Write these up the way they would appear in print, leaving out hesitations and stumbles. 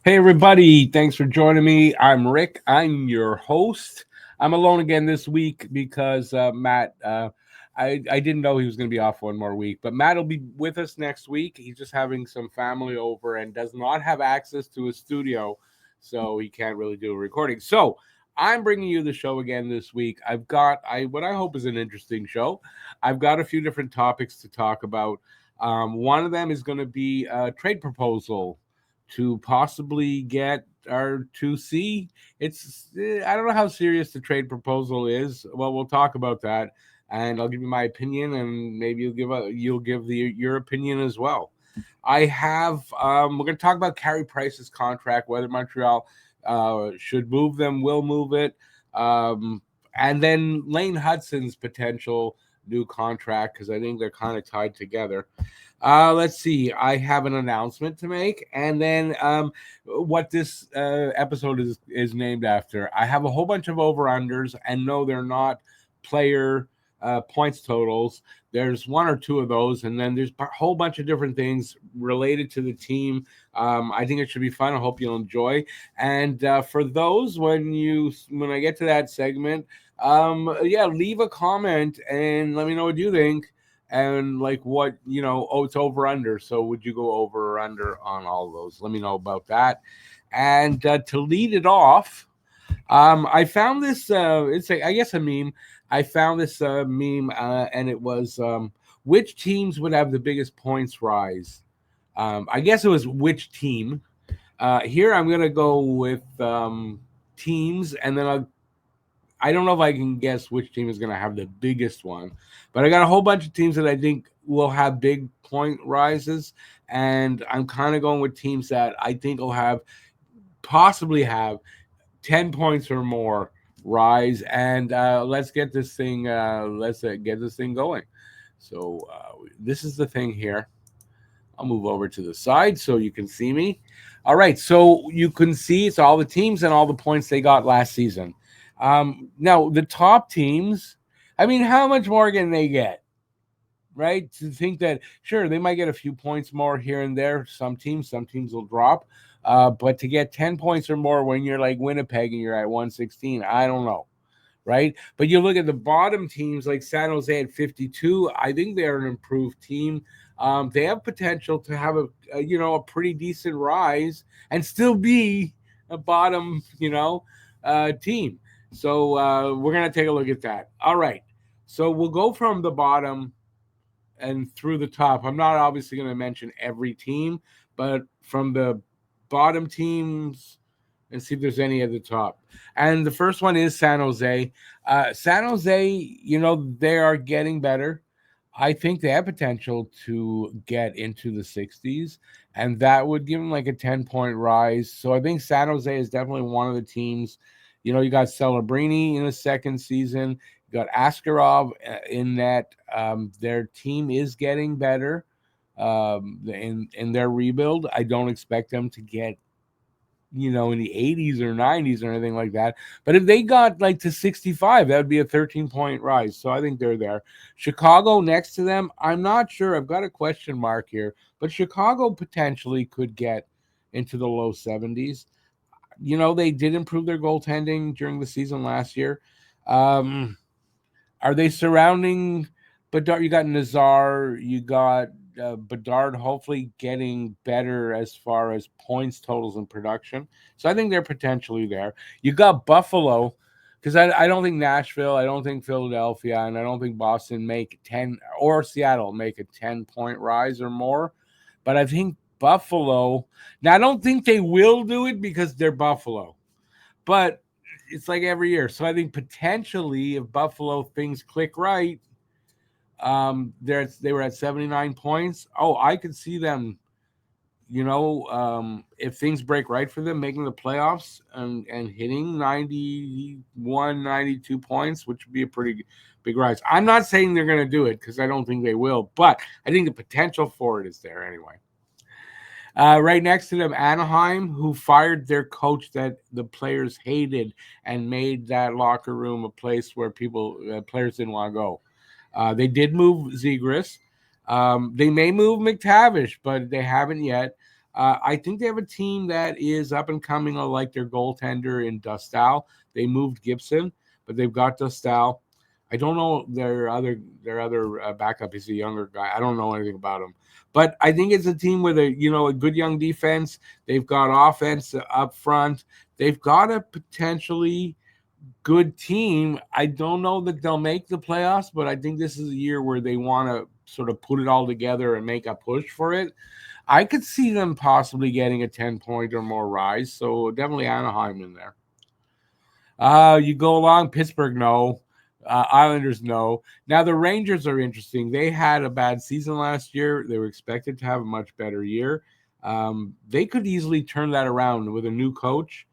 Hey, everybody. Thanks for joining me. I'm Rick. I'm your host. I'm alone again this week because Matt, I didn't know he was going to be off one more week, but Matt will be with us next week. He's just having some family over and does not have access to a studio, so he can't really do a recording. So I'm bringing you the show again this week. I've got what I hope is an interesting show. I've got a few different topics to talk about. One of them is going to be a trade proposal to possibly get our 2C. I don't know how serious the trade proposal is. Well, we'll talk about that, and I'll give you my opinion, and maybe you'll give your opinion as well. I have we're going to talk about Carey Price's contract, whether Montreal should move them, will move it, and then Lane Hutson's potential new contract because I think they're kind of tied together. Let's see. I have an announcement to make, and then what this episode is named after. I have a whole bunch of over-unders, and no, they're not player points totals. There's one or two of those, and then there's a whole bunch of different things related to the team. I think it should be fun. I hope you'll enjoy. And for those, when I get to that segment, leave a comment and let me know what you think. And like it's over under. So would you go over or under on all of those? Let me know about that. And to lead it off, I found this. I guess a meme. I found this meme, and it was which teams would have the biggest points rise. I guess it was which team. Here I'm gonna go with teams, and then I don't know if I can guess which team is going to have the biggest one, but I got a whole bunch of teams that I think will have big point rises, and I'm kind of going with teams that I think will possibly have 10 points or more rise. And let's get this thing going. So this is the thing here. I'll move over to the side so you can see me. All right, so you can see it's all the teams and all the points they got last season. Now, the top teams, I mean, how much more can they get? Right? To think that, sure, they might get a few points more here and there. Some teams will drop. But to get 10 points or more when you're like Winnipeg and you're at 116, I don't know. Right? But you look at the bottom teams like San Jose at 52, I think they're an improved team. They have potential to have a pretty decent rise and still be a bottom, team. So we're going to take a look at that. All right. So we'll go from the bottom and through the top. I'm not obviously going to mention every team, but from the bottom teams and see if there's any at the top. And the first one is San Jose. San Jose, they are getting better. I think they have potential to get into the 60s, and that would give them like a 10-point rise. So I think San Jose is definitely one of the teams. You got Celebrini in the second season. You got Askarov in that. Their team is getting better in their rebuild. I don't expect them to get in the 80s or 90s or anything like that. But if they got like to 65, that would be a 13-point rise. So I think they're there. Chicago next to them, I'm not sure. I've got a question mark here. But Chicago potentially could get into the low 70s. They did improve their goaltending during the season last year. Are they surrounding Bedard? You got Nazar, you got Bedard hopefully getting better as far as points, totals, and production. So I think they're potentially there. You got Buffalo, because I don't think Nashville, I don't think Philadelphia, and I don't think Boston make 10 or Seattle make a 10-point rise or more. But I think Buffalo, now I don't think they will do it because they're Buffalo, but it's like every year. So I think potentially if Buffalo things click right, they were at 79 points. Oh, I could see them, if things break right for them, making the playoffs and hitting 91, 92 points, which would be a pretty big rise. I'm not saying they're going to do it because I don't think they will, but I think the potential for it is there anyway. Right next to them, Anaheim, who fired their coach that the players hated and made that locker room a place where players didn't want to go. They did move Zegras. They may move McTavish, but they haven't yet. I think they have a team that is up and coming. I like their goaltender in Dustal. They moved Gibson, but they've got Dustal. I don't know their other backup. He's a younger guy. I don't know anything about him, but I think it's a team with a good young defense. They've got offense up front. They've got a potentially good team. I don't know that they'll make the playoffs, but I think this is a year where they want to sort of put it all together and make a push for it. I could see them possibly getting a 10-point or more rise. So definitely Anaheim in there. You go along, Pittsburgh, no. Islanders, no. Now, the Rangers are interesting. They had a bad season last year. They were expected to have a much better year. They could easily turn that around with a new coach.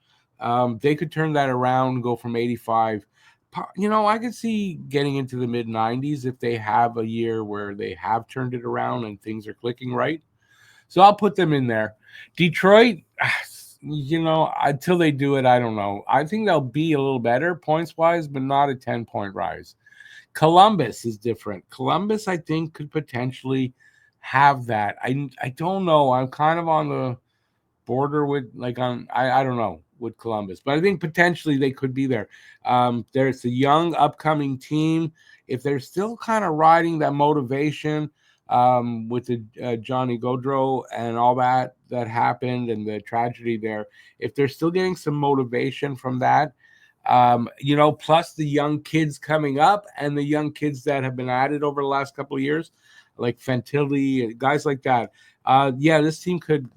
They could turn that around, go from 85. I could see getting into the mid 90s if they have a year where they have turned it around and things are clicking right. So I'll put them in there. Detroit, until they do it, I don't know. I think they'll be a little better points wise, but not a 10-point rise. Columbus is different. Columbus, I think, could potentially have that. I don't know. I'm kind of on the border with I don't know with Columbus, but I think potentially they could be there. There's a young upcoming team. If they're still kind of riding that motivation with the Johnny Gaudreau and all that happened and the tragedy there, if they're still getting some motivation from that, plus the young kids coming up and the young kids that have been added over the last couple of years, like Fantilli, guys like that. This team could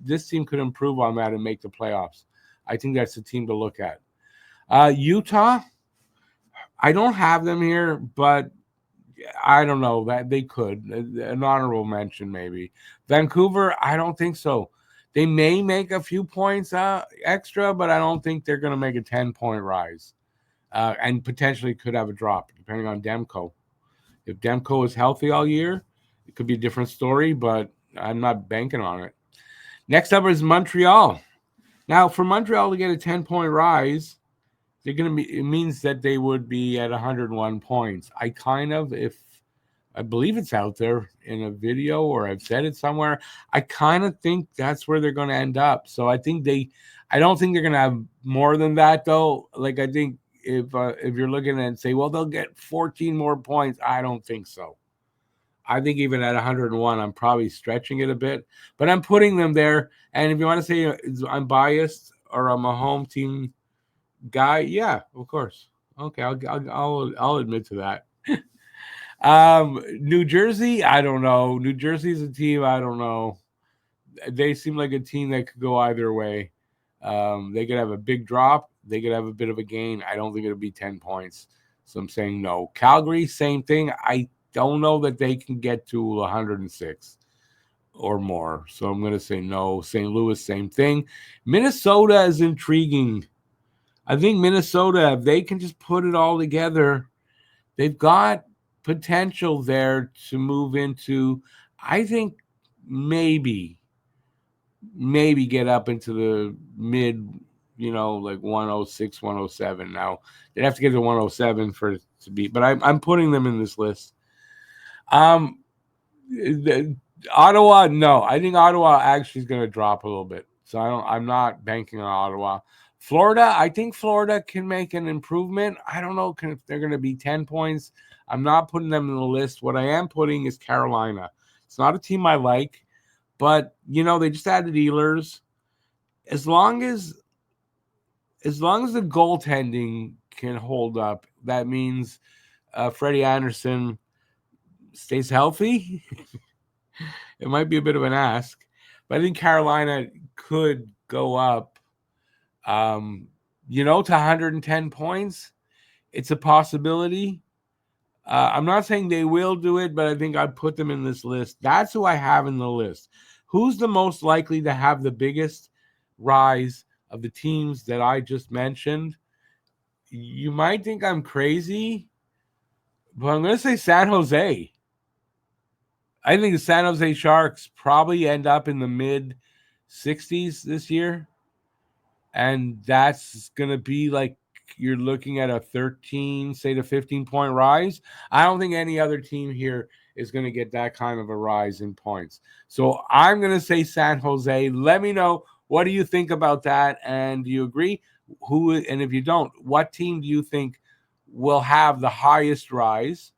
improve on that and make the playoffs. I think that's a team to look at. Utah, I don't have them here, but I don't know that they could. An honorable mention, maybe. Vancouver, I don't think so. They may make a few points extra, but I don't think they're going to make a 10-point rise. And potentially could have a drop, depending on Demko. If Demko is healthy all year, it could be a different story, but I'm not banking on it. Next up is Montreal. Now, for Montreal to get a 10-point rise, it means that they would be at 101 points. I believe it's out there in a video or I've said it somewhere. I kind of think that's where they're going to end up. So I don't think they're going to have more than that though. Like I think if you're looking at it and say, well, they'll get 14 more points. I don't think so. I think even at 101, I'm probably stretching it a bit, but I'm putting them there. And if you want to say I'm biased or I'm a home team guy, yeah, of course. Okay, I'll admit to that. New Jersey, I don't know. New Jersey's a team, I don't know. They seem like a team that could go either way. They could have a big drop. They could have a bit of a gain. I don't think it'll be 10 points. So I'm saying no. Calgary, same thing. I don't know that they can get to 106 or more. So I'm going to say no. St. Louis, same thing. Minnesota is intriguing. I think Minnesota, if they can just put it all together, they've got potential there to move into, I think, maybe get up into the mid, like 106, 107. Now, they'd have to get to 107 for it to be, but I'm putting them in this list. Ottawa, no. I think Ottawa actually is going to drop a little bit. So I'm not banking on Ottawa. Florida, I think Florida can make an improvement. I don't know if they're going to be 10 points. I'm not putting them in the list. What I am putting is Carolina. It's not a team I like, but they just added Ehlers. As long as the goaltending can hold up, that means Freddie Anderson stays healthy. It might be a bit of an ask, but I think Carolina could go up, to 110 points. It's a possibility. I'm not saying they will do it, but I think I'd put them in this list. That's who I have in the list. Who's the most likely to have the biggest rise of the teams that I just mentioned? You might think I'm crazy, but I'm going to say San Jose. I think the San Jose Sharks probably end up in the mid 60s this year. And that's going to be like you're looking at a 13, say to 15-point rise. I don't think any other team here is going to get that kind of a rise in points. So I'm going to say San Jose. Let me know, what do you think about that? And do you agree? And if you don't, what team do you think will have the highest rise?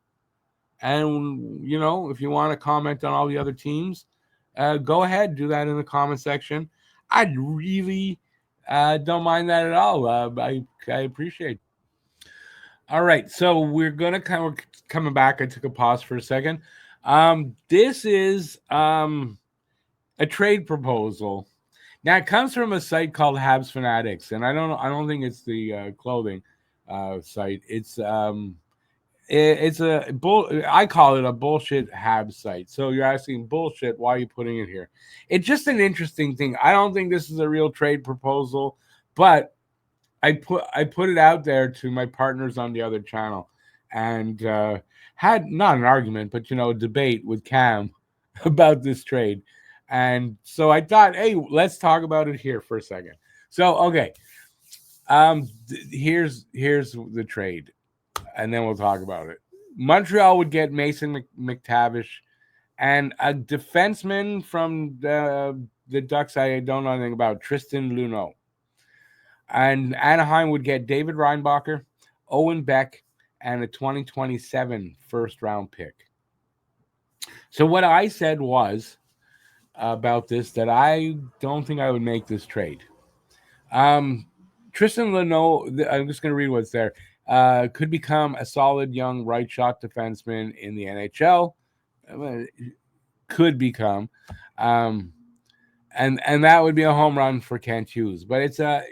And, if you want to comment on all the other teams, go ahead, do that in the comment section. I'd really don't mind that at all. I appreciate it. All right, so we're coming back. I took a pause for a second. This is a trade proposal. Now it comes from a site called Habs Fanatics, and I don't think it's the clothing site. It's I call it a bullshit Habs site. So you're asking bullshit, why are you putting it here? It's just an interesting thing. I don't think this is a real trade proposal, but I put it out there to my partners on the other channel, and had not an argument, but a debate with Cam about this trade. And so I thought, hey, let's talk about it here for a second. So okay, here's the trade, and then we'll talk about it. Montreal would get Mason McTavish and a defenseman from the Ducks I don't know anything about, Tristan Luneau. And Anaheim would get David Reinbacher, Owen Beck, and a 2027 first-round pick. So what I said was about this, that I don't think I would make this trade. Tristan Luneau, I'm just going to read what's there, could become a solid young right-shot defenseman in the NHL. Could become. And that would be a home run for Kent Hughes. But it's a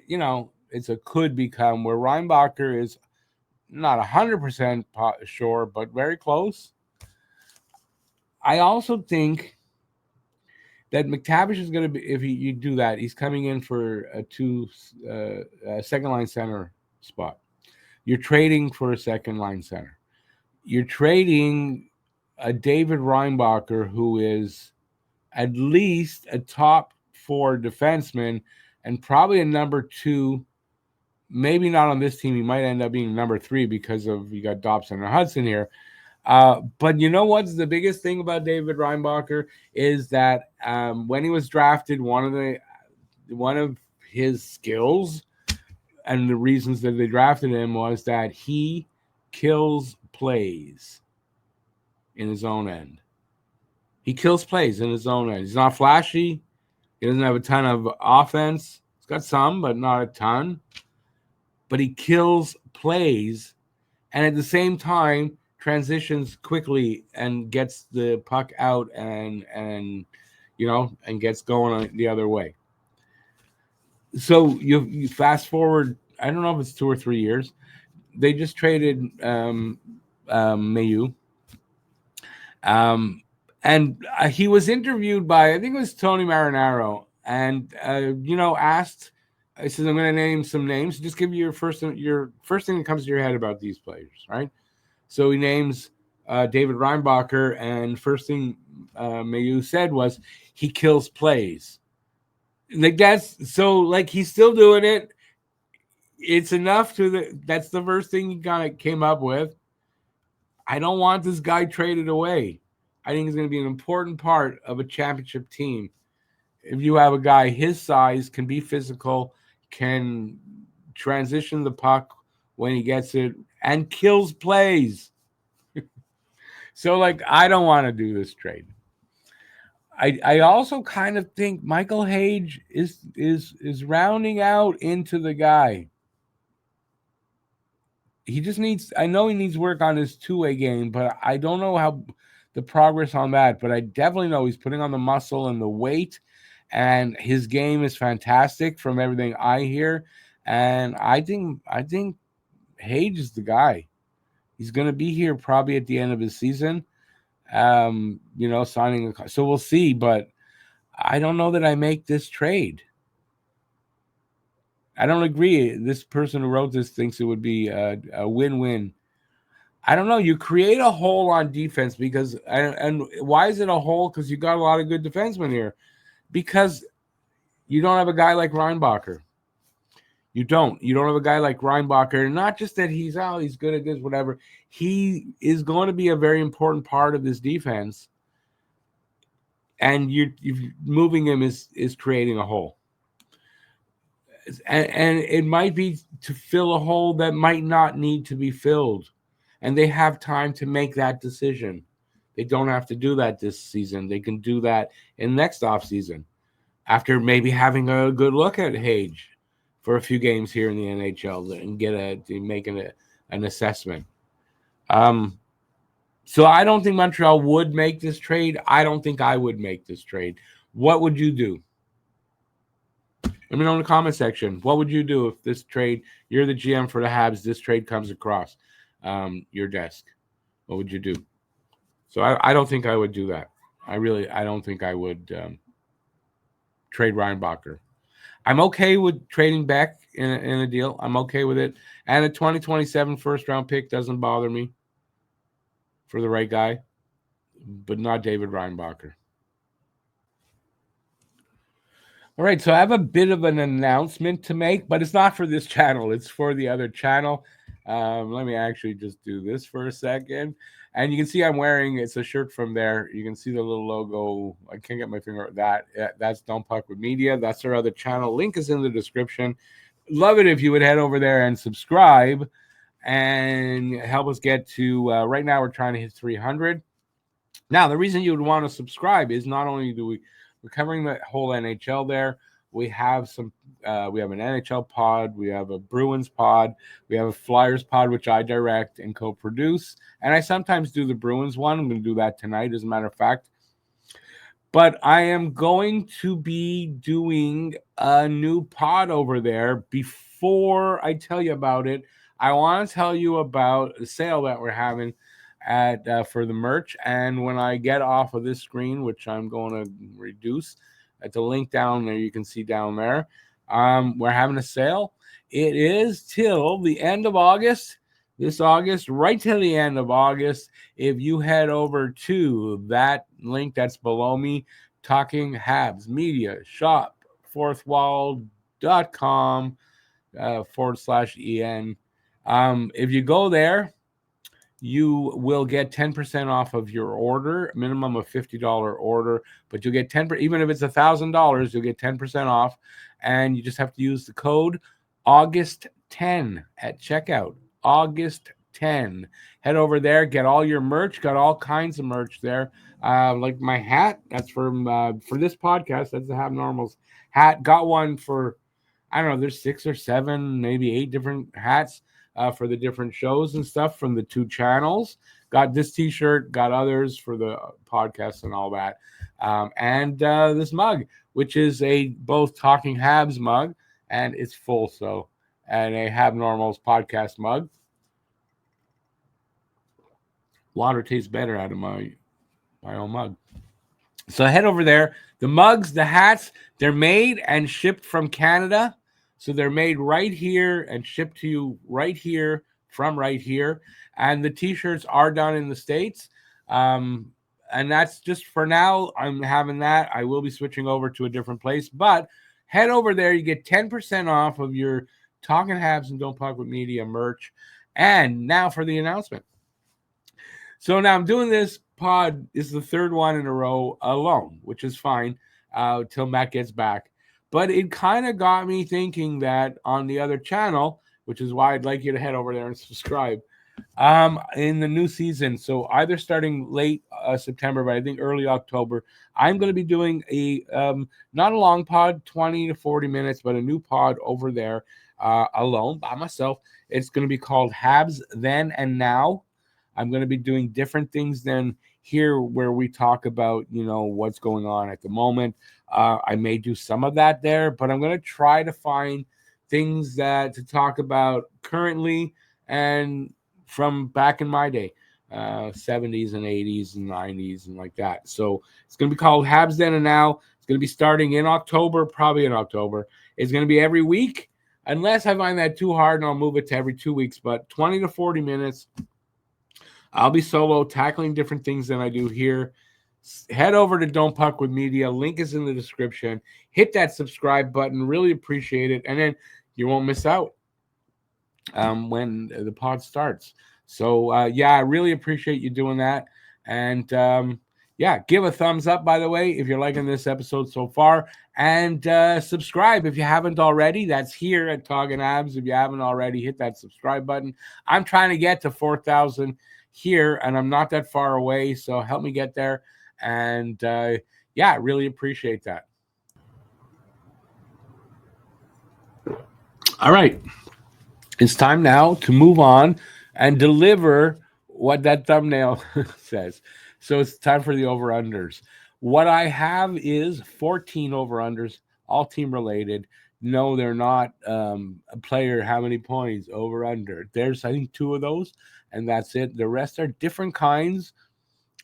could become, where Reinbacher is not 100% sure, but very close. I also think that McTavish is going to be, if you do that, he's coming in for a second-line center spot. You're trading for a second-line center. You're trading a David Reinbacher, who is at least a top 4 defenseman and probably a number 2. Maybe not on this team. He might end up being number 3 because you got Dobson and Hutson here. But you know what's the biggest thing about David Reinbacher is that when he was drafted, one of his skills and the reasons that they drafted him was that he kills plays in his own end. He kills plays in his own end. He's not flashy. He doesn't have a ton of offense. He's got some, but not a ton. But he kills plays, and at the same time transitions quickly and gets the puck out and gets going the other way. So you fast forward, I don't know if it's 2 or 3 years. They just traded Mayu. And he was interviewed by, I think it was Tony Marinaro, and asked. I said, I'm going to name some names. Just give you your first thing that comes to your head about these players, right? So he names David Reinbacher, and first thing Mayu said was he kills plays. He's still doing it. It's enough that's the first thing he kind of came up with. I don't want this guy traded away. I think he's going to be an important part of a championship team. If you have a guy his size, can be physical, can transition the puck when he gets it, and kills plays. So, I don't want to do this trade. I also kind of think Michael Hage is rounding out into the guy. He just needs, I know he needs work on his two-way game, but I don't know how the progress on that. But I definitely know he's putting on the muscle and the weight, and his game is fantastic from everything I hear. And I think Hage is the guy. He's going to be here probably at the end of his season, signing. So we'll see. But I don't know that I make this trade. I don't agree. This person who wrote this thinks it would be a win-win. I don't know. You create a hole on defense because, and why is it a hole? Because you got a lot of good defensemen here. Because you don't have a guy like Reinbacher. You don't. You don't have a guy like Reinbacher. Not just that he's good at this, whatever. He is going to be a very important part of this defense, and you're moving him is creating a hole. And it might be to fill a hole that might not need to be filled, and they have time to make that decision. They don't have to do that this season. They can do that in next offseason after maybe having a good look at Hage for a few games here in the NHL and making an assessment. So I don't think Montreal would make this trade. I don't think I would make this trade. What would you do? Let me know in the comment section. What would you do if this trade, you're the GM for the Habs, this trade comes across your desk? What would you do? So I don't think I would do that. I don't think I would trade Reinbacher. I'm okay with trading back in a deal. I'm okay with it. And a 2027 first-round pick doesn't bother me for the right guy, but not David Reinbacher. All right, so I have a bit of an announcement to make, but it's not for this channel. It's for the other channel. Let me actually just do this for a second. And you can see I'm wearing, it's a shirt from there. You can see the little logo. I can't get my finger at that. That's tPuckWithMedia. That's our other channel. Link is in the description. Love it if you would head over there and subscribe and help us get to, right now we're trying to hit 300. Now, the reason you would want to subscribe is not only we're covering the whole NHL there. We have we have an NHL pod. We have a Bruins pod. We have a Flyers pod, which I direct and co-produce. And I sometimes do the Bruins one. I'm going to do that tonight, as a matter of fact. But I am going to be doing a new pod over there. Before I tell you about it, I want to tell you about the sale that we're having for the merch. And when I get off of this screen, which I'm going to reduce at the link down there, you can see down there, we're having a sale. It is till the end of August. This August, right till the end of August. If you head over to that link that's below me, Talking Habs Media Shop, fourthwall.com /EN. If you go there, you will get 10% off of your order, minimum of $50 order, but you'll get 10%, even if it's $1,000, you'll get 10% off. And you just have to use the code August10 at checkout. August 10. Head over there, get all your merch, got all kinds of merch there. Like my hat, that's for this podcast, that's the HabNormals hat. Got one for, I don't know, there's 6 or 7, maybe 8 different hats for the different shows and stuff from the 2 channels. Got this t-shirt, got others for the podcast and all that. And this mug, which is both Talking Habs mug, and it's full, and a HabNormals podcast mug. Water tastes better out of my own mug. So head over there. The mugs, the hats, they're made and shipped from Canada. So they're made right here and shipped to you right here from right here. And the t-shirts are done in the States. And that's just for now. I'm having that. I will be switching over to a different place. But head over there. You get 10% off of your Talking Habs and Don't Puck with Media merch. And now for the announcement. So now I'm doing this pod. This is the 3rd one in a row alone, which is fine till Matt gets back. But it kind of got me thinking that on the other channel, which is why I'd like you to head over there and subscribe, in the new season. So either starting late September, but I think early October, I'm going to be doing a not a long pod, 20 to 40 minutes, but a new pod over there alone by myself. It's going to be called Habs Then and Now. I'm going to be doing different things than here where we talk about, what's going on at the moment. I may do some of that there, but I'm going to try to find things to talk about currently and from back in my day, 70s and 80s and 90s and like that. So it's going to be called Habs Then and Now. It's going to be starting in October, probably in October. It's going to be every week, unless I find that too hard, and I'll move it to every 2 weeks, but 20 to 40 minutes. I'll be solo, tackling different things than I do here. Head over to Don't Puck with Media. Link is in the description. Hit that subscribe button. Really appreciate it. And then, you won't miss out when the pod starts. So yeah, I really appreciate you doing that. And yeah, give a thumbs up, by the way, if you're liking this episode so far, and subscribe if you haven't already. That's here at Talking Habs. If you haven't already, hit that subscribe button. I'm trying to get to 4,000 here, and I'm not that far away, so help me get there. And yeah, I really appreciate that. All right. It's time now to move on and deliver what that thumbnail says. So it's time for the over-unders. What I have is 14 over-unders, all team related. No, they're not a player, how many points, over-under. There's, I think, 2 of those, and that's it. The rest are different kinds.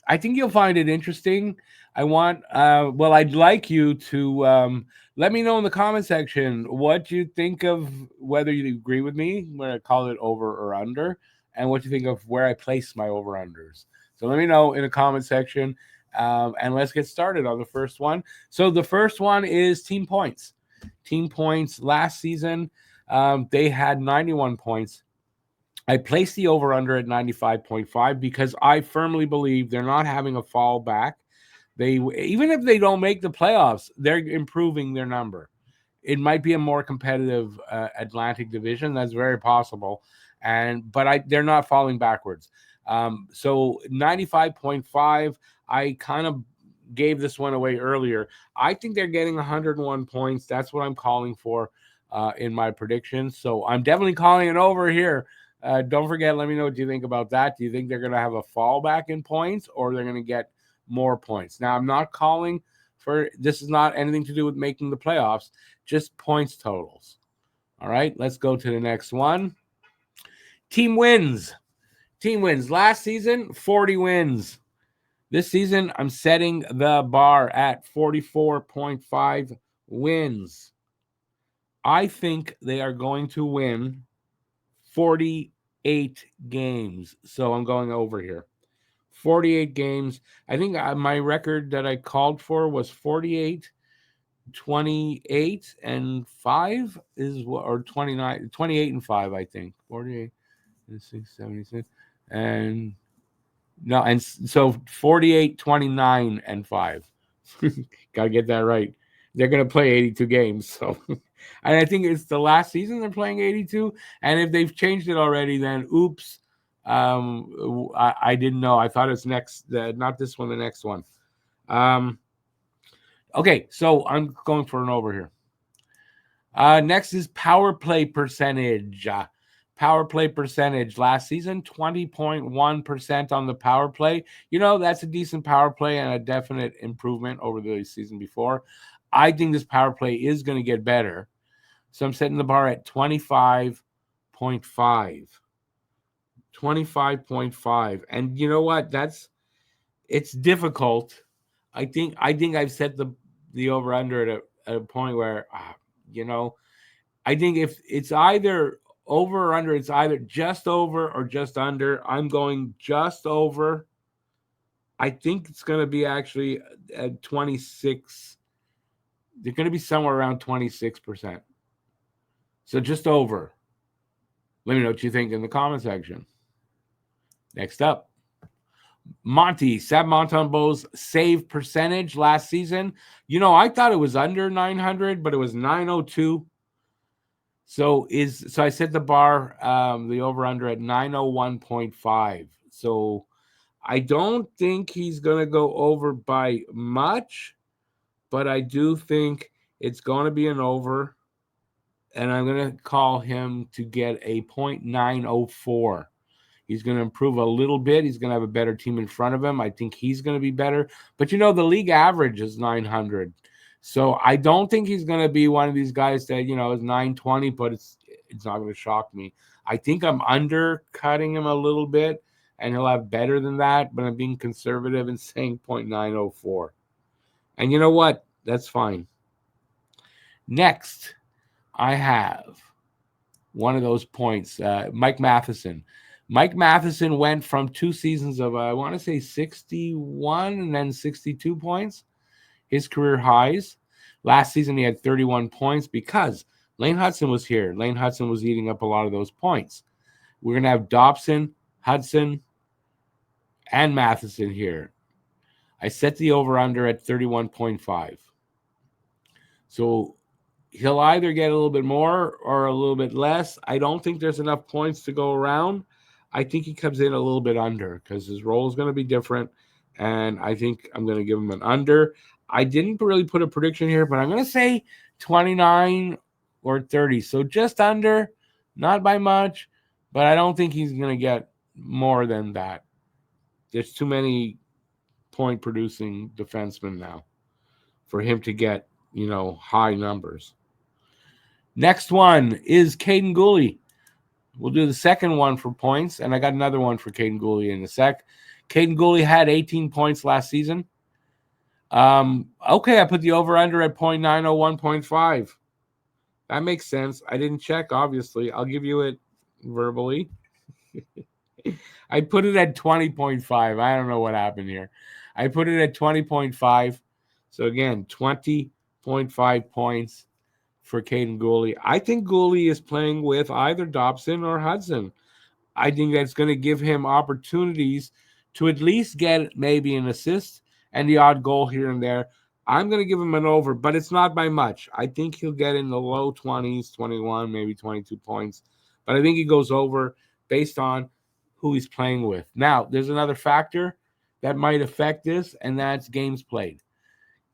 I think you'll find it interesting. I'd like you to let me know in the comment section what you think of whether you agree with me when I call it over or under, and what you think of where I place my over unders. So let me know in the comment section, and let's get started on the first one. So the first one is team points. Team points last season, they had 91 points. I placed the over-under at 95.5 because I firmly believe they're not having a fall back. Even if they don't make the playoffs, they're improving their number. It might be a more competitive Atlantic division. That's very possible. But they're not falling backwards. So 95.5, I kind of gave this one away earlier. I think they're getting 101 points. That's what I'm calling for in my predictions. So I'm definitely calling it over here. Don't forget, let me know what you think about that. Do you think they're going to have a fallback in points, or they're going to get more points? Now, I'm not calling for this. Is not anything to do with making the playoffs, just points totals. All right, let's go to the next one. Team wins. Team wins. Last season, 40 wins. This season, I'm setting the bar at 44.5 wins. I think they are going to win 48 games. So I'm going over here. 48 games. I think my record that I called for was 48, 28, and 5 or 29, 28 and 5, I think. 48, 6, 76, and no, and so 48, 29, and 5. Gotta get that right. They're gonna play 82 games. So and I think it's the last season they're playing 82. And if they've changed it already, then oops. I didn't know. I thought it's next, not this one, the next one. Okay, so I'm going for an over here. Next is power play percentage. Power play percentage last season, 20.1% on the power play. You know, that's a decent power play and a definite improvement over the season before. I think this power play is going to get better. So I'm setting the bar at 25.5. 25.5. And you know what? It's difficult. I think I've set the over under at a point where I think if it's either over or under, it's either just over or just under. I'm going just over. I think it's going to be actually at 26. They're going to be somewhere around 26%. So just over. Let me know what you think in the comment section. Next up, Sab Montembeault's save percentage last season. You know, I thought it was under 900, but it was 902. So I set the bar, the over-under at 901.5. So I don't think he's going to go over by much, but I do think it's going to be an over, and I'm going to call him to get a 0.904. He's going to improve a little bit. He's going to have a better team in front of him. I think he's going to be better. But, the league average is 900. So I don't think he's going to be one of these guys that, is 920, but it's not going to shock me. I think I'm undercutting him a little bit, and he'll have better than that, but I'm being conservative and saying 0.904. And you know what? That's fine. Next, I have one of those points, Mike Matheson. Mike Matheson went from 2 seasons of, I want to say 61 and then 62 points, his career highs. Last season, he had 31 points because Lane Hutson was here. Lane Hutson was eating up a lot of those points. We're going to have Dobson, Hutson, and Matheson here. I set the over-under at 31.5. So he'll either get a little bit more or a little bit less. I don't think there's enough points to go around. I think he comes in a little bit under because his role is going to be different. And I think I'm going to give him an under. I didn't really put a prediction here, but I'm going to say 29 or 30. So just under, not by much, but I don't think he's going to get more than that. There's too many point-producing defensemen now for him to get, high numbers. Next one is Caden Gooley. We'll do the second one for points, and I got another one for Caden Gooley in a sec. Caden Gooley had 18 points last season. Okay, I put the over-under at 0.901.5. That makes sense. I didn't check, obviously. I'll give you it verbally. I put it at 20.5. I don't know what happened here. I put it at 20.5. So, again, 20.5 points for Caden Gooley. I think Gooley is playing with either Dobson or Hutson. I think that's going to give him opportunities to at least get maybe an assist and the odd goal here and there. I'm going to give him an over, but it's not by much. I think he'll get in the low 20s, 21, maybe 22 points. But I think he goes over based on who he's playing with. Now, there's another factor that might affect this, and that's games played.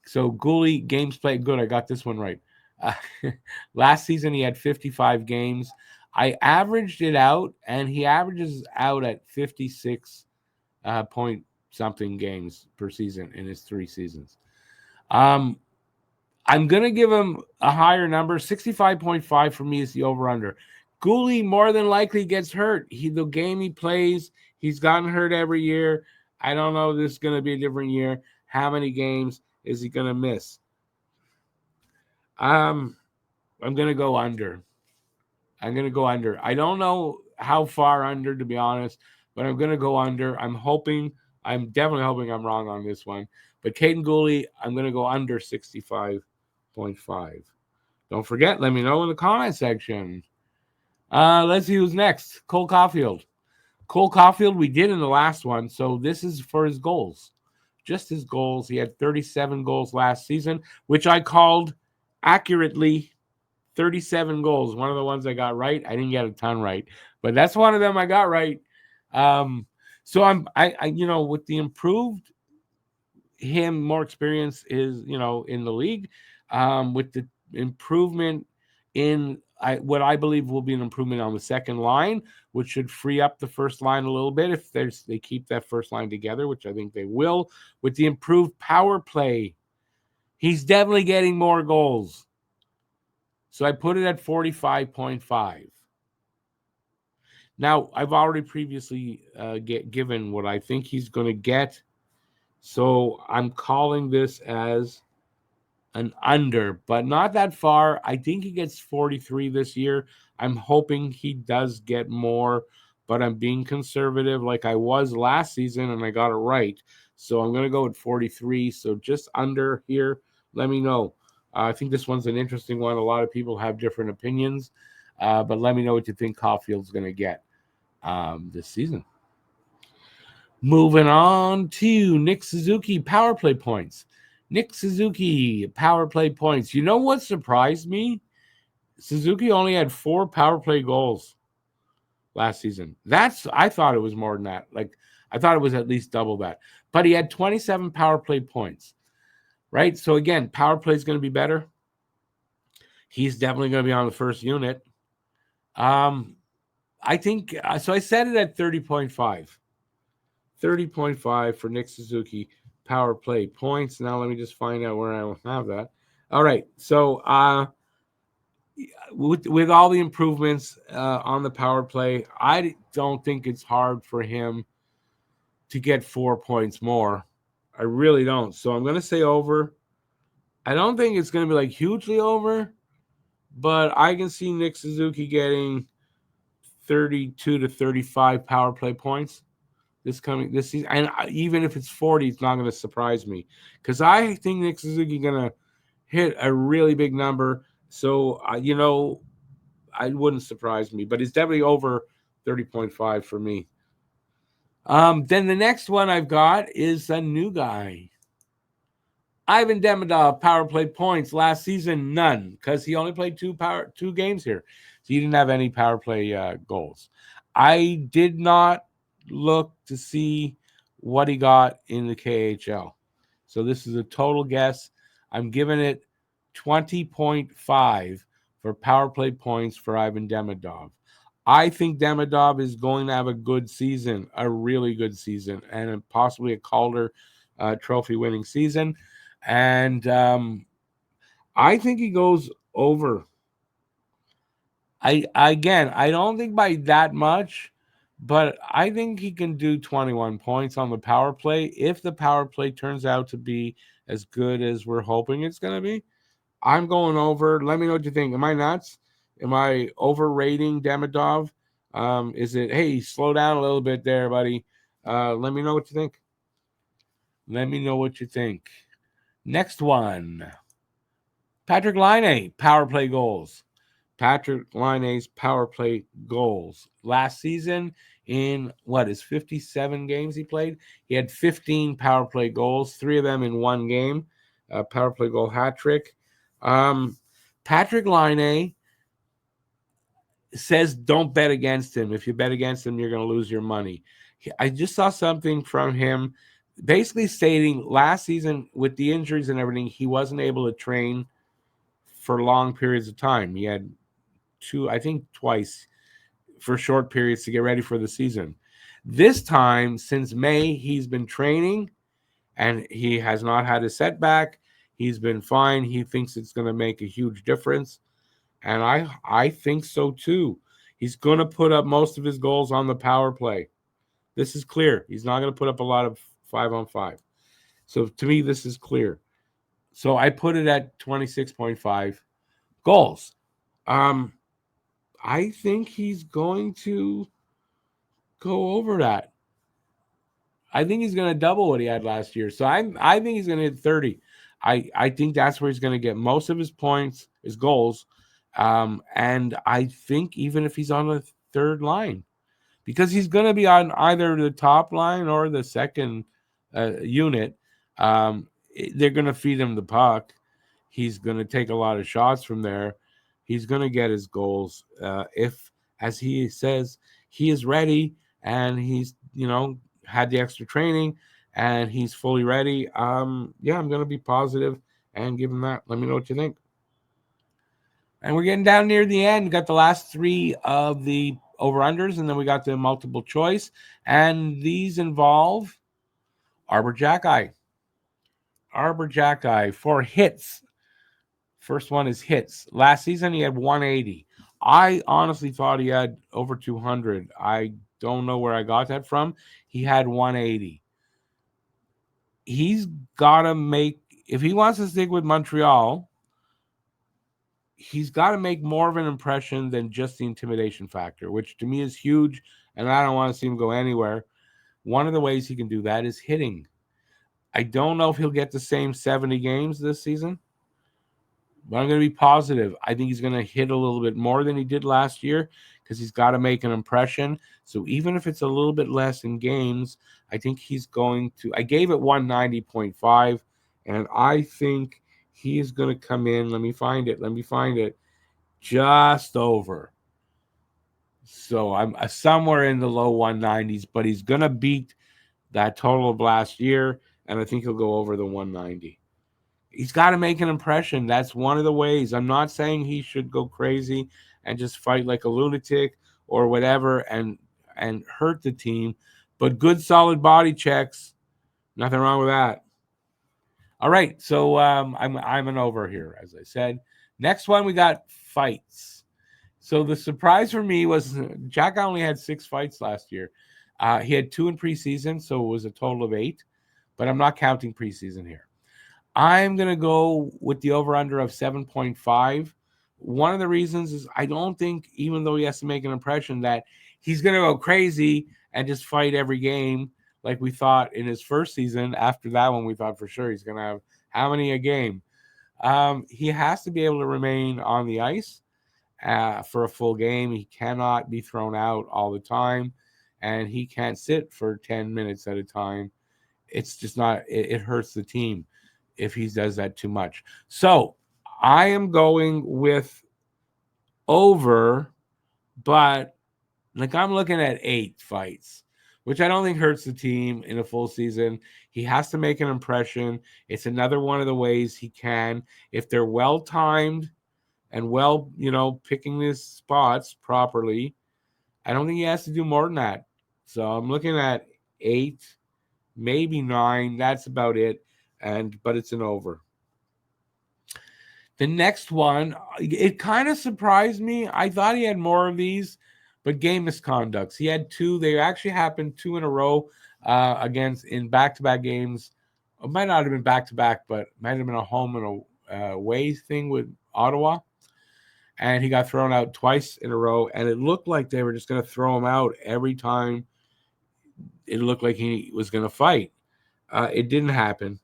So Gooley, games played. Good, I got this one right. Last season, he had 55 games. I averaged it out, and he averages out at 56 point something games per season in his 3 seasons. I'm going to give him a higher number. 65.5 for me is the over-under. Gooley more than likely gets hurt. The game he plays, he's gotten hurt every year. I don't know if this is going to be a different year. How many games is he going to miss? I'm going to go under. I don't know how far under, to be honest, but I'm going to go under. I'm definitely hoping I'm wrong on this one. But Caden Gooley, I'm going to go under 65.5. Don't forget, let me know in the comment section. Let's see who's next. Cole Caulfield. Cole Caulfield, we did in the last one, so this is for his goals. Just his goals. He had 37 goals last season, which I called accurately 37 goals. One of the ones I got right. I didn't get a ton right, but that's one of them I got right. So I with the improved more experience is, in the league, with the improvement in what I believe will be an improvement on the second line, which should free up the first line a little bit if they keep that first line together, which I think they will. With the improved power play, he's definitely getting more goals. So I put it at 45.5. Now, I've already previously given what I think he's going to get. So I'm calling this as an under, but not that far. I think he gets 43 this year. I'm hoping he does get more, but I'm being conservative like I was last season, and I got it right. So I'm going to go with 43. So just under here. Let me know. I think this one's an interesting one. A lot of people have different opinions, but let me know what you think Caulfield's going to get this season. Moving on to Nick Suzuki, power play points. Nick Suzuki, power play points. You know what surprised me? Suzuki only had 4 power play goals last season. I thought it was more than that. I thought it was at least double that. But he had 27 power play points, right? So, again, power play is going to be better. He's definitely going to be on the first unit. I think so. I set it at 30.5. 30.5 for Nick Suzuki power play points. Now let me just find out where I will have that. All right. So with all the improvements on the power play, I don't think it's hard for him to get 4 points more. I really don't. So I'm going to say over. I don't think it's going to be hugely over, but I can see Nick Suzuki getting 32 to 35 power play points this season. And even if it's 40, it's not going to surprise me because I think Nick Suzuki is going to hit a really big number, So, I wouldn't surprise me, but it's definitely over 30.5 for me. Then the next one I've got is a new guy. Ivan Demidov, power play points last season, none, because he only played two games here. So he didn't have any power play goals. I did not look to see what he got in the KHL. So this is a total guess. I'm giving it 20.5 for power play points for Ivan Demidov. I think Demidov is going to have a good season, a really good season, and possibly a Calder trophy winning season. And I think he goes over. I don't think by that much, but I think he can do 21 points on the power play if the power play turns out to be as good as we're hoping it's going to be. I'm going over. Let me know what you think. Am I nuts? Am I overrating Demidov? Is it, hey, slow down a little bit there, buddy? Let me know what you think. Let me know what you think. Next one. Patrick Laine, power play goals. Patrick Laine's power play goals. Last season, in his 57 games he played, he had 15 power play goals, 3 of them in one game. Power play goal hat trick. Patrick Laine says don't bet against him. If you bet against him, you're going to lose your money. I just saw something from him basically stating last season with the injuries and everything, he wasn't able to train for long periods of time. He had twice for short periods to get ready for the season. This time, since May, he's been training and he has not had a setback. He's been fine. He thinks it's going to make a huge difference. And I think so too. He's going to put up most of his goals on the power play. This is clear. He's not going to put up a lot of 5-on-5. So to me, this is clear. So I put it at 26.5 goals. I think he's going to go over that. I think he's going to double what he had last year. So I think he's going to hit 30. I think that's where he's going to get most of his points, his goals. And I think even if he's on the third line, because he's going to be on either the top line or the second unit, they're going to feed him the puck. He's going to take a lot of shots from there. He's going to get his goals if, as he says, he is ready and he's, had the extra training and he's fully ready. I'm going to be positive and give him that. Let me know what you think. And we're getting down near the end. We got the last 3 of the over-unders, and then we got the multiple choice. And these involve Arbor Jackeye. Arbor Jackeye for hits. First one is hits. Last season, he had 180. I honestly thought he had over 200. I don't know where I got that from. He had 180. He's got to make, if he wants to stick with Montreal, he's got to make more of an impression than just the intimidation factor, which to me is huge, and I don't want to see him go anywhere. One of the ways he can do that is hitting. I don't know if he'll get the same 70 games this season, but I'm going to be positive. I think he's going to hit a little bit more than he did last year because he's got to make an impression. So even if it's a little bit less in games, I think he's going to – I gave it 190.5, and I think he is going to come in. Let me find it. Just over. So I'm somewhere in the low 190s, but he's going to beat that total of last year, and I think he'll go over the 190. He's got to make an impression. That's one of the ways. I'm not saying he should go crazy and just fight like a lunatic or whatever and hurt the team, but good solid body checks, nothing wrong with that. All right, so I'm an over here, as I said. Next one, we got fights. So the surprise for me was Jack only had 6 fights last year. He had 2 in preseason, so it was a total of 8, but I'm not counting preseason here. I'm going to go with the over-under of 7.5. One of the reasons is I don't think, even though he has to make an impression, that he's going to go crazy and just fight every game like we thought in his first season. After that one, we thought for sure he's going to have how many a game? He has to be able to remain on the ice for a full game. He cannot be thrown out all the time, and he can't sit for 10 minutes at a time. It's just not, it hurts the team if he does that too much. So I am going with over, but like I'm looking at 8 fights, which I don't think hurts the team in a full season. He has to make an impression. It's another one of the ways he can, if they're well timed and well, picking his spots properly. I don't think he has to do more than that. So I'm looking at 8, maybe 9. That's about it. But it's an over. The next one, it kind of surprised me. I thought he had more of these, but game misconducts. He had 2. They actually happened 2 in a row against in back-to-back games. It might not have been back-to-back, but might have been a home and away thing with Ottawa. And he got thrown out twice in a row, and it looked like they were just going to throw him out every time it looked like he was going to fight. It didn't happen.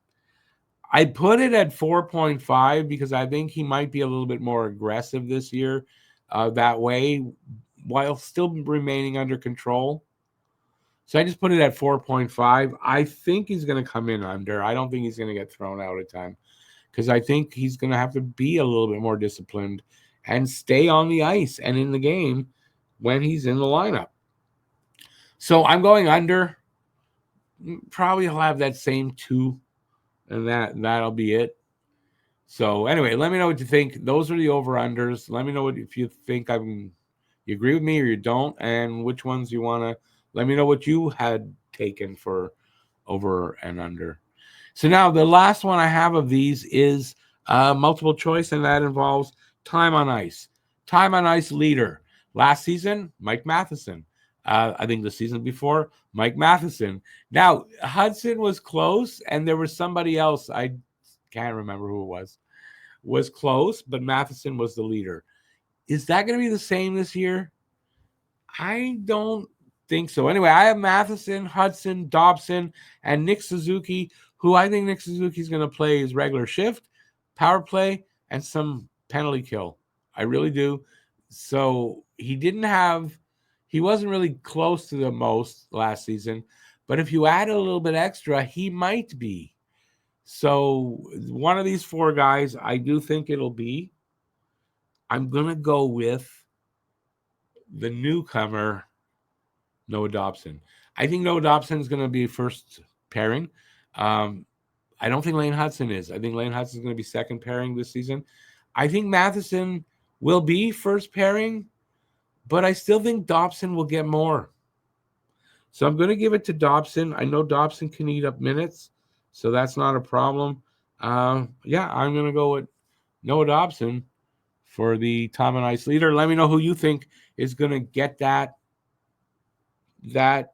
I put it at 4.5 because I think he might be a little bit more aggressive this year that way while still remaining under control. So I just put it at 4.5. I think he's going to come in under. I don't think he's going to get thrown out of time because I think he's going to have to be a little bit more disciplined and stay on the ice and in the game when he's in the lineup. So I'm going under. Probably he'll have that same 2. And that'll be it. So anyway, let me know what you think. Those are the over-unders. Let me know if you think you agree with me or you don't, and which ones you want to. Let me know what you had taken for over and under. So now the last one I have of these is multiple choice, and that involves time on ice. Time on ice leader. Last season, Mike Matheson. I think the season before, Mike Matheson. Now, Hutson was close, and there was somebody else, I can't remember who it was close, but Matheson was the leader. Is that going to be the same this year? I don't think so. Anyway, I have Matheson, Hutson, Dobson, and Nick Suzuki, who I think Nick Suzuki is going to play his regular shift, power play, and some penalty kill. I really do. So he wasn't really close to the most last season, but if you add a little bit extra, he might be. So one of these 4 guys, I do think it'll be. I'm going to go with the newcomer, Noah Dobson. I think Noah Dobson is going to be first pairing. I don't think Lane Hutson is. I think Lane Hutson is going to be second pairing this season. I think Matheson will be first pairing, but I still think Dobson will get more. So I'm going to give it to Dobson. I know Dobson can eat up minutes, so that's not a problem. I'm going to go with Noah Dobson for the time and ice leader. Let me know who you think is going to get that I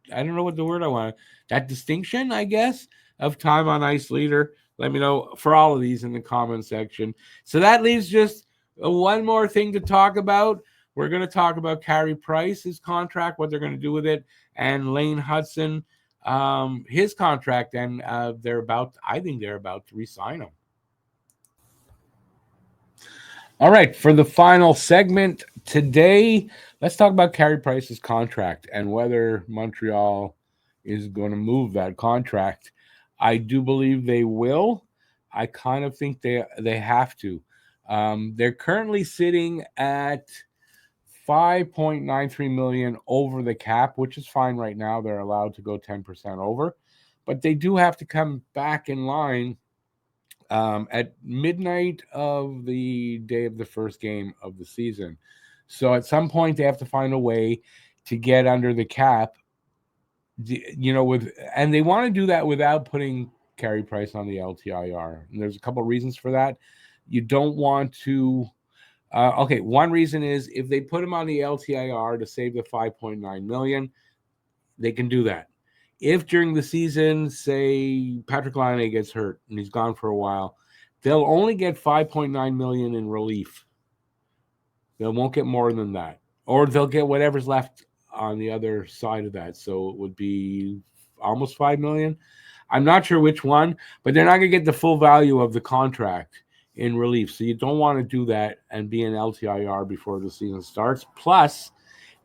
don't know what the word I want. That distinction, I guess, of time on ice leader. Let me know for all of these in the comment section. So that leaves just one more thing to talk about. We're going to talk about Carey Price's contract, what they're going to do with it, and Lane Hutson, his contract, and I think they're about to re-sign him. All right, for the final segment today, let's talk about Carey Price's contract and whether Montreal is going to move that contract. I do believe they will. I kind of think they have to. They're currently sitting at $5.93 million over the cap, which is fine right now. They're allowed to go 10% over, but they do have to come back in line at midnight of the day of the first game of the season. So at some point they have to find a way to get under the cap, and they want to do that without putting Carey Price on the LTIR. And there's a couple of reasons for that. You don't want to. One reason is if they put him on the LTIR to save the $5.9 million, they can do that. If during the season, say Patrick Laine gets hurt and he's gone for a while, they'll only get $5.9 million in relief. They won't get more than that, or they'll get whatever's left on the other side of that. So it would be almost $5 million. I'm not sure which one, but they're not going to get the full value of the contract. in relief. So you don't want to do that and be in LTIR before the season starts. Plus,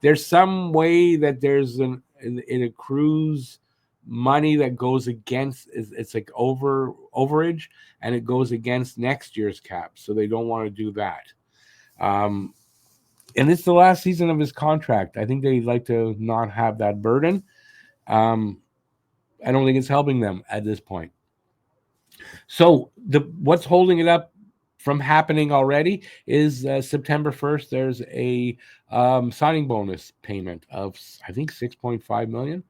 there's some way that there's it accrues money that goes against, it's like overage, and it goes against next year's cap. So they don't want to do that. Um, and it's the last season of his contract. I think they like to not have that burden. Um, I don't think it's helping them at this point. So what's holding it up from happening already is September 1st. There's a signing bonus payment of I think 6.5 million.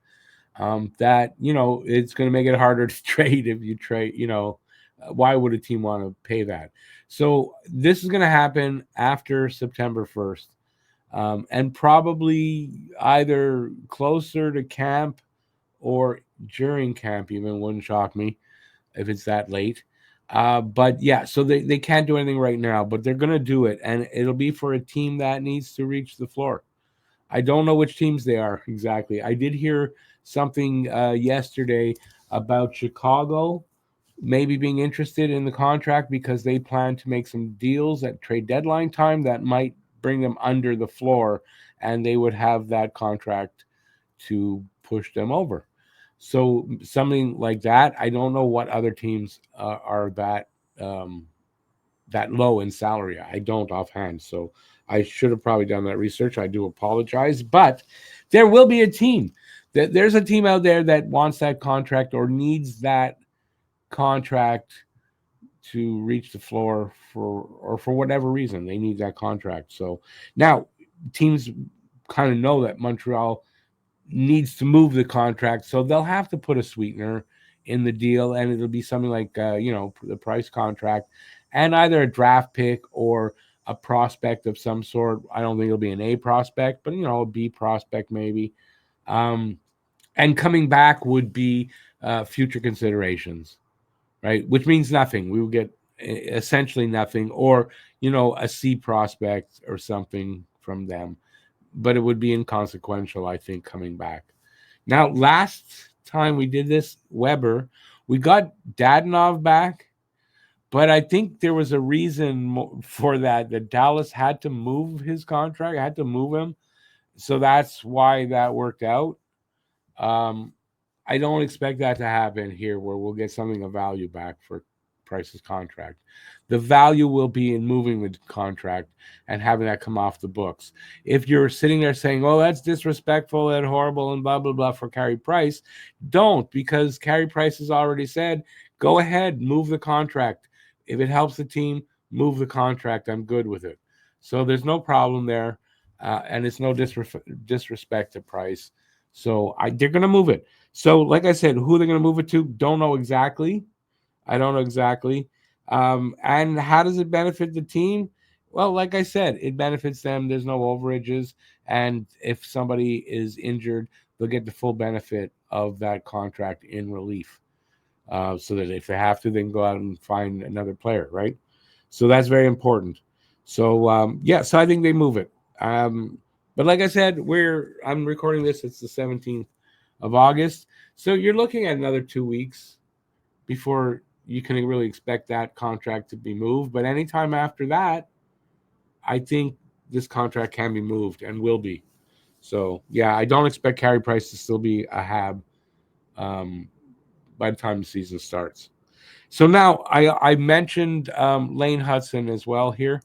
That it's going to make it harder to trade if you trade. Why would a team want to pay that? So this is going to happen after September 1st. And probably either closer to camp or during camp, even wouldn't shock me if it's that late. But yeah, so they can't do anything right now, but they're going to do it. And it'll be for a team that needs to reach the floor. I don't know which teams they are exactly. I did hear something yesterday about Chicago maybe being interested in the contract because they plan to make some deals at trade deadline time that might bring them under the floor, and they would have that contract to push them over. So something like that. I don't know what other teams are um, that low in salary. I don't offhand. So I should have probably done that research. I do apologize, but there will be a team. There's a team out there that wants that contract or needs that contract to reach the floor for whatever reason they need that contract. So now teams kind of know that Montreal needs to move the contract, so they'll have to put a sweetener in the deal, and it'll be something like the price contract, and either a draft pick or a prospect of some sort. I don't think it'll be an A prospect, but a B prospect maybe. Um, and coming back would be future considerations, right? Which means nothing. We will get essentially nothing, or a C prospect or something from them, but it would be inconsequential, I think, coming back. Now, last time we did this, Weber, we got Dadonov back, but I think there was a reason for that Dallas had to move his contract, had to move him. So that's why that worked out. Um, I don't expect that to happen here where we'll get something of value back for Price's contract. The value will be in moving the contract and having that come off the books. If you're sitting there saying, oh, that's disrespectful and horrible and blah, blah, blah for Carey Price, don't, because Carey Price has already said, go ahead, move the contract. If it helps the team, move the contract. I'm good with it. So there's no problem there. And it's no disrespect to Price. So they're going to move it. So, like I said, who they're going to move it to, don't know exactly. I don't know exactly. And how does it benefit the team? Well, like I said, it benefits them. There's no overages. And if somebody is injured, they'll get the full benefit of that contract in relief. So that if they have to, they can go out and find another player, right? So that's very important. So, so I think they move it. But like I said, I'm recording this. It's the 17th of August. So you're looking at another 2 weeks before you can really expect that contract to be moved. But anytime after that, I think this contract can be moved and will be. So, yeah, I don't expect Carey Price to still be a Hab by the time the season starts. So now I mentioned Lane Hutson as well here.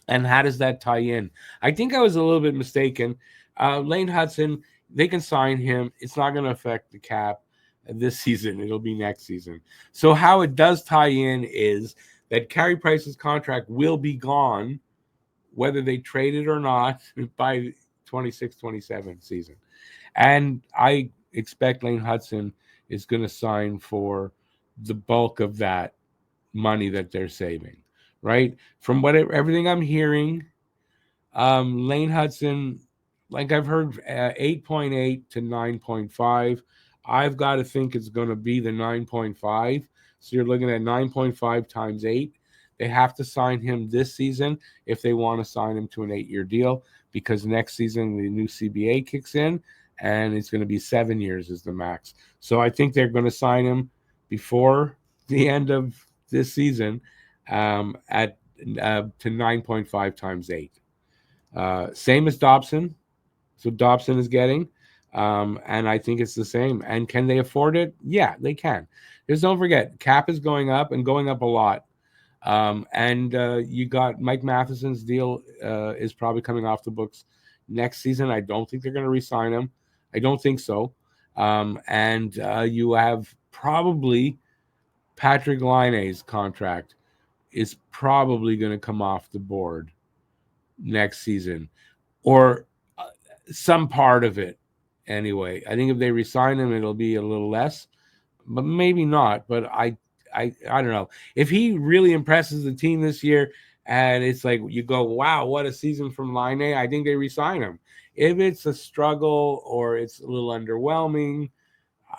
And how does that tie in? I think I was a little bit mistaken. Lane Hutson, they can sign him. It's not going to affect the cap this season. It'll be next season. So how it does tie in is that Carey Price's contract will be gone, whether they trade it or not, by 26-27 season. And I expect Lane Hutson is going to sign for the bulk of that money that they're saving, right? From everything I'm hearing, Lane Hutson, like I've heard 8.8 to 9.5. I've got to think it's going to be the 9.5. So you're looking at 9.5 times 8. They have to sign him this season if they want to sign him to an 8-year deal, because next season the new CBA kicks in and it's going to be 7 years is the max. So I think they're going to sign him before the end of this season. at to 9.5 times 8. Same as Dobson. So Dobson is getting, and I think it's the same. And can they afford it? Yeah, they can. Just don't forget, cap is going up and going up a lot. And you got Mike Matheson's deal is probably coming off the books next season. I don't think they're going to re-sign him. I don't think so. And you have probably Patrick Laine's contract is probably going to come off the board next season, or some part of it anyway. I think if they resign him, it'll be a little less, but maybe not. But I don't know. If he really impresses the team this year, and it's like you go, wow, what a season from Laine, I think they resign him. If it's a struggle or it's a little underwhelming,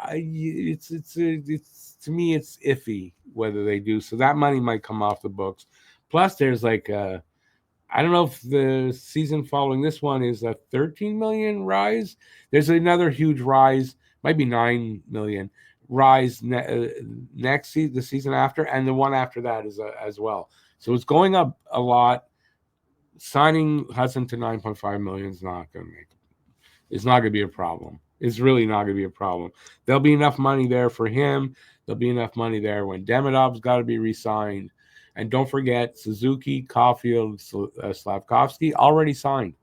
it's to me it's iffy whether they do. So that money might come off the books. Plus, there's like I don't know if the season following this one is a 13 million rise. There's another huge rise, might be 9 million rise next season, the season after, and the one after that is as well. So it's going up a lot. Signing Hutson to 9.5 million is not going to make it. It's not going to be a problem. It's really not going to be a problem. There'll be enough money there for him. There'll be enough money there when Demidov's got to be re-signed. And don't forget, Suzuki, Caulfield, Slavkovsky already signed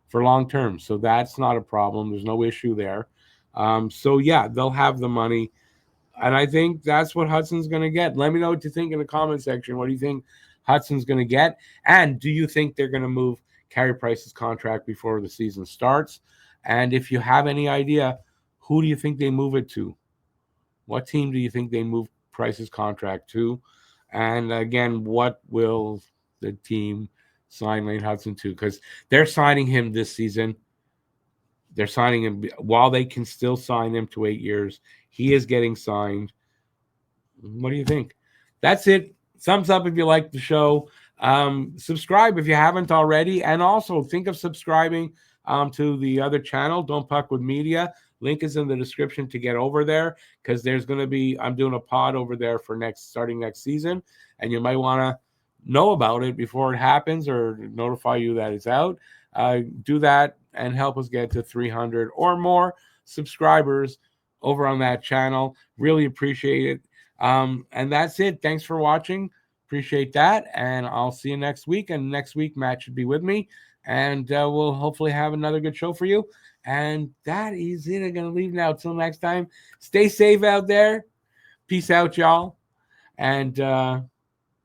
for long term. So that's not a problem. There's no issue there. So, yeah, they'll have the money. And I think that's what Hutson's going to get. Let me know what you think in the comment section. What do you think Hutson's going to get? And do you think they're going to move Carey Price's contract before the season starts? And if you have any idea, who do you think they move it to? What team do you think they move Price's contract to? And again, what will the team sign Lane Hutson to? Because they're signing him this season. They're signing him while they can still sign him to 8 years. He is getting signed. What do you think? That's it. Thumbs up if you like the show. Subscribe if you haven't already. And also think of subscribing to the other channel, Don't Puck with Media. Link is in the description to get over there, because there's going to be, I'm doing a pod over there for starting next season, and you might want to know about it before it happens or notify you that it's out. Do that and help us get to 300 or more subscribers over on that channel. Really appreciate it. And that's it. Thanks for watching. Appreciate that. And I'll see you next week. And next week, Matt should be with me. And we'll hopefully have another good show for you. And that is it. I'm going to leave now. Till next time. Stay safe out there. Peace out, y'all. And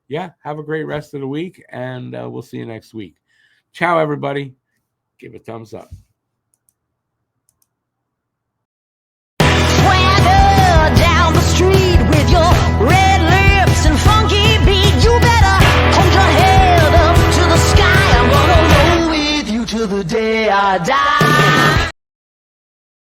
yeah, have a great rest of the week. And we'll see you next week. Ciao, everybody. Give a thumbs up. Swagger down the street with your red lips and funky beat. You better hold your head up to the sky. I'm gonna roll with you till the day I die.